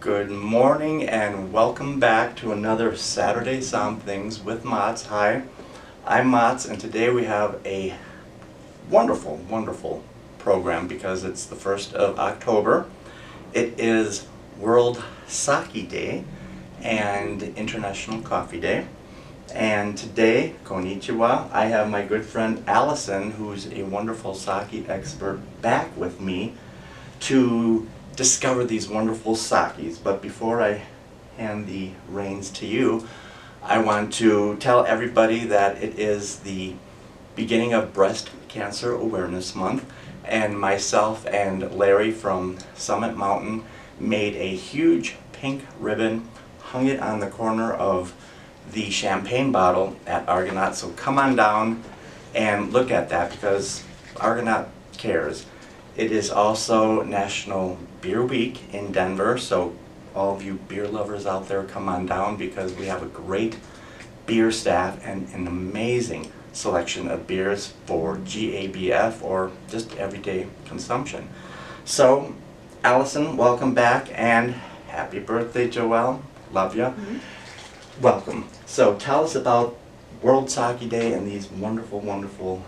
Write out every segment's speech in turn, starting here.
Good morning and welcome back to another Saturday Somethings with Mats. Hi, I'm Mats and today we have a wonderful program because it's the 1st of October. It is World Sake Day and International Coffee Day. And today, konnichiwa, I have my good friend Allyson, who's a wonderful sake expert, back with me to discover these wonderful sakes. But before I hand the reins to you, I want to tell everybody that it is the beginning of Breast Cancer Awareness Month, and myself and Larry from Summit Mountain made a huge pink ribbon, hung it on the corner of the champagne bottle at Argonaut. So come on down and look at that because Argonaut cares. It is also National Beer Week in Denver, so all of you beer lovers out there, come on down because we have a great beer staff and an amazing selection of beers for GABF or just everyday consumption. So, Allyson, welcome back and happy birthday, Joelle. Love ya. Welcome. So tell us about World Sake Day and these wonderful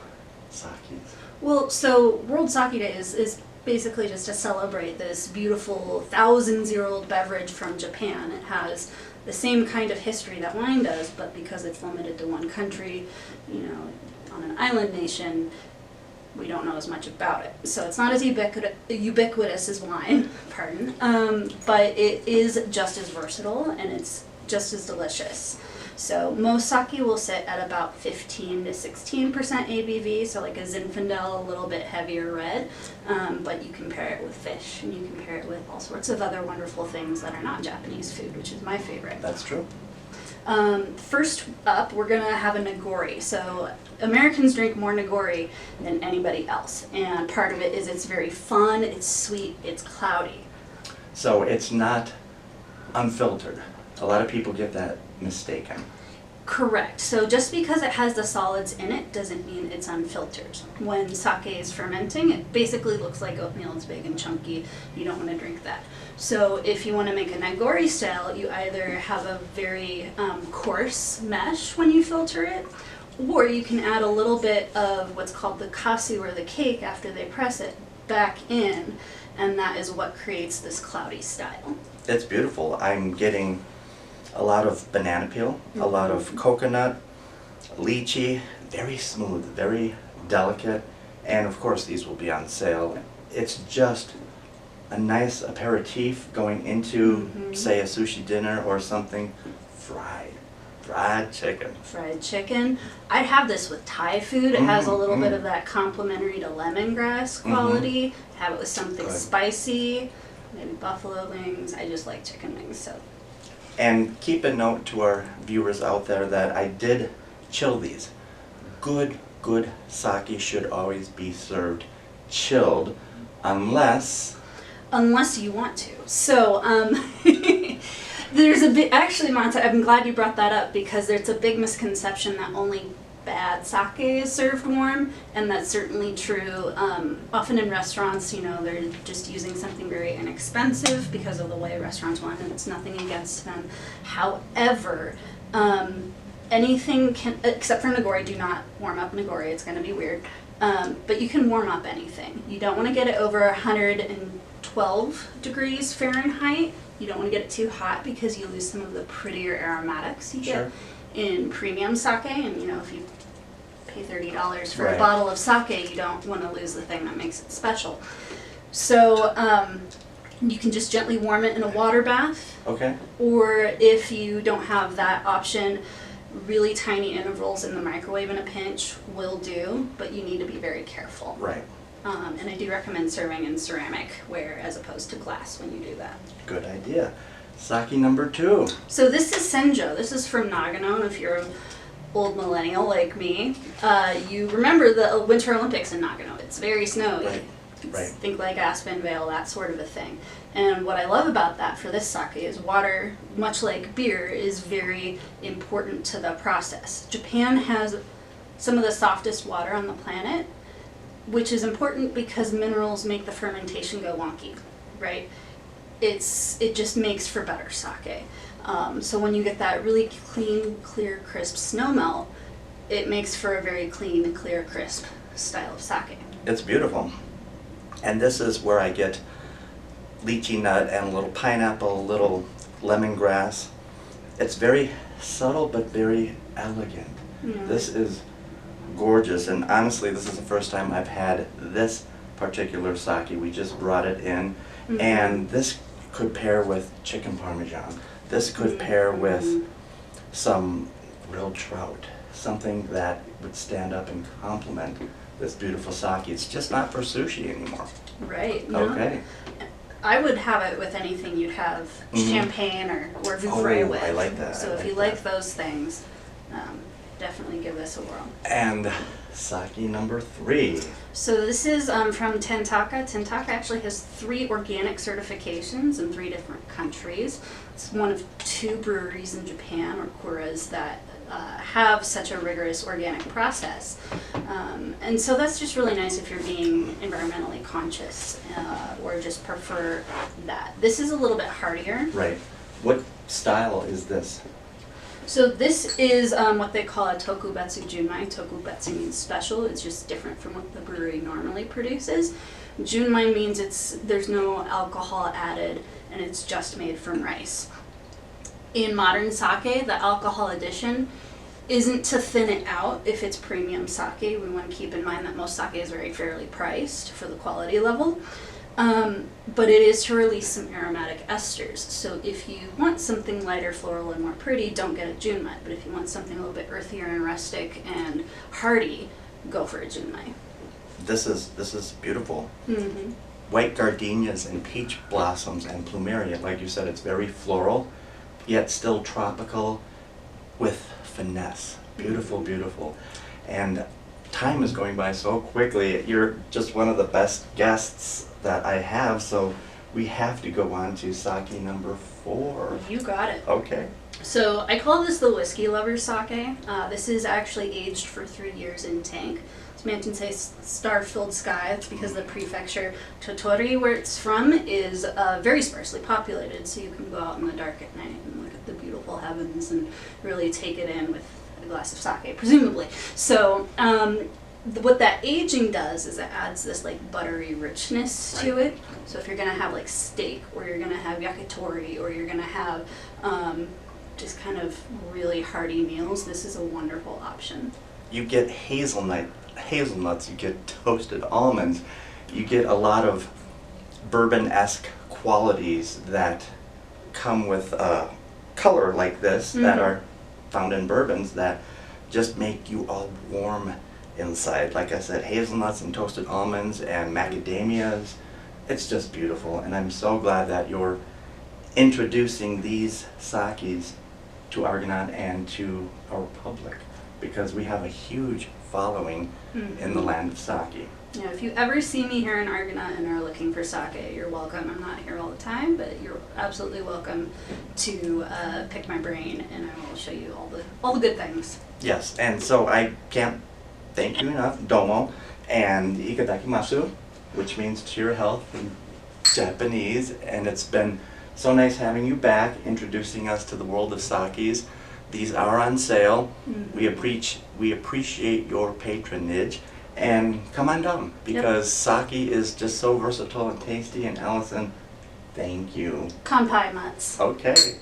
sakes. Well, so World Sake Day is basically just to celebrate this beautiful thousands-year-old beverage from Japan. It has the same kind of history that wine does, but because it's limited to one country, on an island nation, we don't know as much about it. So it's not as ubiquitous as wine, pardon, but it is just as versatile and it's just as delicious. So most sake will sit at about 15 to 16% ABV, so like a Zinfandel, a little bit heavier red, but you can pair it with fish and you can pair it with all sorts of other wonderful things that are not Japanese food, which is my favorite. That's true. First up, we're going to have a nagori. So Americans drink more nagori than anybody else, and part of it is it's very fun, it's sweet, it's cloudy. So it's not unfiltered. A lot of people get that mistaken. Correct. So just because it has the solids in it doesn't mean it's unfiltered. When sake is fermenting, it basically looks like oatmeal. It's big and chunky. You don't want to drink that. So if you want to make a nagori style, you either have a very coarse mesh when you filter it, or you can add a little bit of what's called the kasu, or the cake, after they press it, back in, and that is what creates this cloudy style. It's beautiful. I'm getting a lot of banana peel, a lot of coconut, lychee, very smooth, very delicate, and of course these will be on sale. It's just a nice aperitif going into, say, a sushi dinner or something. Fried chicken. Fried chicken. I'd have this with Thai food. It has a little bit of that complementary to lemongrass quality. Have it with something spicy, maybe buffalo wings. I just like chicken wings, so. And keep a note to our viewers out there that I did chill these. Good sake should always be served chilled, unless you want to. So, there's a bit, actually, Monta, I'm glad you brought that up because there's a big misconception that only bad sake is served warm, and that's certainly true. Often in restaurants, they're just using something very inexpensive because of the way restaurants want, and it's nothing against them. However, anything can, except for nagori, do not warm up nagori, it's going to be weird. But you can warm up anything. You don't want to get it over 112 degrees Fahrenheit. You don't want to get it too hot because you lose some of the prettier aromatics you get in premium sake, and if you pay $30 for a bottle of sake, you don't want to lose the thing that makes it special. So you can just gently warm it in a water bath. Okay. Or if you don't have that option, really tiny intervals in the microwave in a pinch will do, but you need to be very careful. Right. And I do recommend serving in ceramic ware as opposed to glass when you do that. Good idea. Sake number 2. So this is Sinja. This is from Nagano, and if you're an old millennial like me, you remember the Winter Olympics in Nagano. It's very snowy. Right. Think like Aspen Vale, that sort of a thing. And what I love about that for this sake is water, much like beer, is very important to the process. Japan has some of the softest water on the planet, which is important because minerals make the fermentation go wonky, right? it just makes for better sake. So when you get that really clean, clear, crisp snow melt, it makes for a very clean, clear, crisp style of sake. It's beautiful. And this is where I get lychee nut and a little pineapple, a little lemongrass. It's very subtle but very elegant. Yeah. This is gorgeous, and honestly this is the first time I've had this particular sake. We just brought it in, and this could pair with chicken parmesan. This could pair with some grilled trout, something that would stand up and complement this beautiful sake. It's just not for sushi anymore. Right. No. Okay. I would have it with anything you'd have champagne or Vouvray with. I like that. So if you like those things, definitely give this a whirl. And sake number 3. So this is from Tentaka. Tentaka actually has 3 organic certifications in 3 different countries. It's one of 2 breweries in Japan, or kuras, that have such a rigorous organic process. And so that's just really nice if you're being environmentally conscious or just prefer that. This is a little bit heartier. Right. What style is this? So this is what they call a tokubetsu junmai. Tokubetsu means special. It's just different from what the brewery normally produces. Junmai means there's no alcohol added and it's just made from rice. In modern sake, the alcohol addition isn't to thin it out if it's premium sake. We want to keep in mind that most sake is very fairly priced for the quality level. But it is to release some aromatic esters. So if you want something lighter, floral, and more pretty, don't get a junmai. But if you want something a little bit earthier and rustic and hearty, go for a junmai. This is beautiful. Mm-hmm. White gardenias and peach blossoms and plumeria. Like you said, it's very floral, yet still tropical with finesse. Beautiful, beautiful. And time is going by so quickly. You're just one of the best guests that I have, so we have to go on to sake number 4. You got it. Okay. So I call this the whiskey lover's sake. This is actually aged for 3 years in tank. It's meant to say star-filled sky. It's because the prefecture Tottori, where it's from, is very sparsely populated, so you can go out in the dark at night and look at the beautiful heavens and really take it in with a glass of sake, presumably. So what that aging does is it adds this like buttery richness to it. So if you're gonna have like steak, or you're gonna have yakitori, or you're gonna have just kind of really hearty meals, this is a wonderful option. You get hazelnuts, you get toasted almonds, you get a lot of bourbon-esque qualities that come with a color like this that are found in bourbons that just make you all warm inside. Like I said, hazelnuts and toasted almonds and macadamias. It's just beautiful, and I'm so glad that you're introducing these sakes to Argonaut and to our public, because we have a huge following in the land of sake. Yeah, if you ever see me here in Argonaut and are looking for sake, you're welcome. I'm not here all the time, but you're absolutely welcome to pick my brain, and I will show you all the good things. Yes, and so I can't thank you enough, domo, and ikadakimasu, which means to your health in Japanese, and it's been so nice having you back, introducing us to the world of sakes. These are on sale. We appreciate your patronage, and come on down, because sake is just so versatile and tasty. And Allyson, thank you. Kanpai mats. Okay.